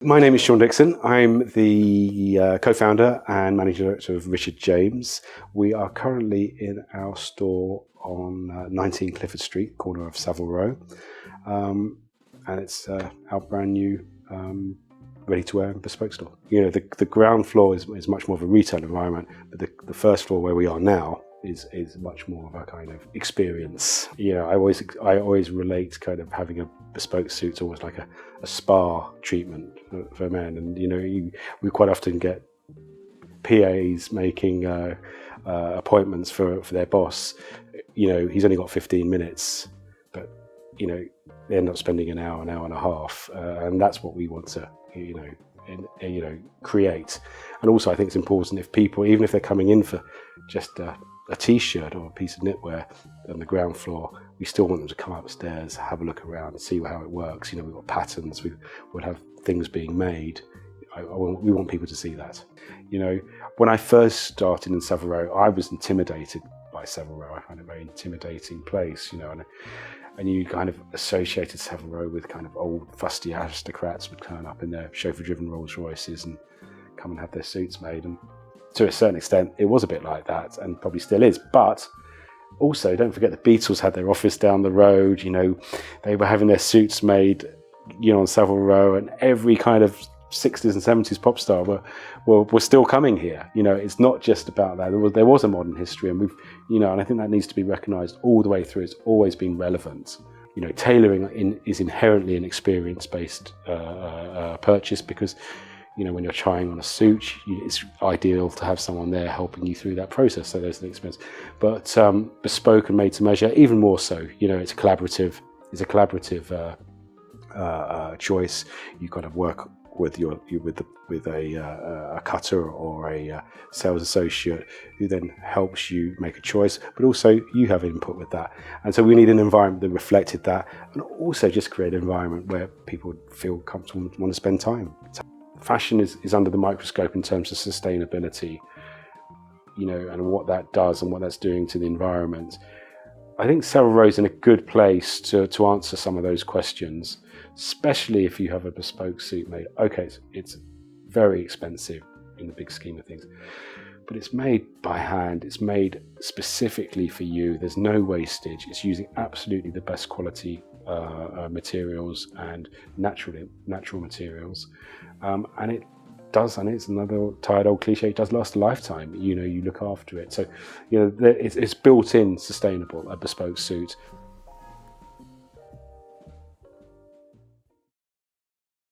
My name is Sean Dixon. I'm the co-founder and managing director of Richard James. We are currently in our store on 19 Clifford Street, corner of Savile Row. And it's our brand new ready-to-wear and bespoke store. You know, the ground floor is much more of a retail environment, but the first floor where we are now is much more of a kind of experience. You know, I always relate kind of having a bespoke suit to almost like a spa treatment for men. And you know, we quite often get PAs making appointments for their boss. You know, he's only got 15 minutes, but you know, they end up spending an hour and a half, and that's what we want to create. And also, I think it's important if people, even if they're coming in for just a t-shirt or a piece of knitwear on the ground floor, we still want them to come upstairs, have a look around and see how it works. You know, we've got patterns, we'll have things being made. We want people to see that. You know, when I first started in Savile Row, I was intimidated by Savile Row. I found it a very intimidating place, you know, and you kind of associated Savile Row with kind of old fusty aristocrats would turn up in their chauffeur-driven Rolls Royces and come and have their suits made. And to a certain extent, it was a bit like that, and probably still is. But also, don't forget the Beatles had their office down the road. You know, they were having their suits made, you know, on Savile Row, and every kind of 60s and 70s pop star were still coming here. You know, it's not just about that. There was a modern history, and and I think that needs to be recognised all the way through. It's always been relevant. You know, tailoring is inherently an experience-based purchase, because you know, when you're trying on a suit, it's ideal to have someone there helping you through that process. So there's an experience. But bespoke and made to measure, even more so. You know, it's a collaborative choice. You kind of work with a cutter or a sales associate who then helps you make a choice, but also you have input with that. And so we need an environment that reflected that, and also just create an environment where people feel comfortable and want to spend time. Fashion is under the microscope in terms of sustainability, you know, and what that does and what that's doing to the environment. I think Savile Row is in a good place to answer some of those questions, especially if you have a bespoke suit made. Okay, it's very expensive in the big scheme of things, but it's made by hand. It's made specifically for you. There's no wastage. It's using absolutely the best quality materials and natural materials, and it does, and it's another tired old cliche, it does last a lifetime. You know, you look after it. So, you know, it's built in sustainable, a bespoke suit.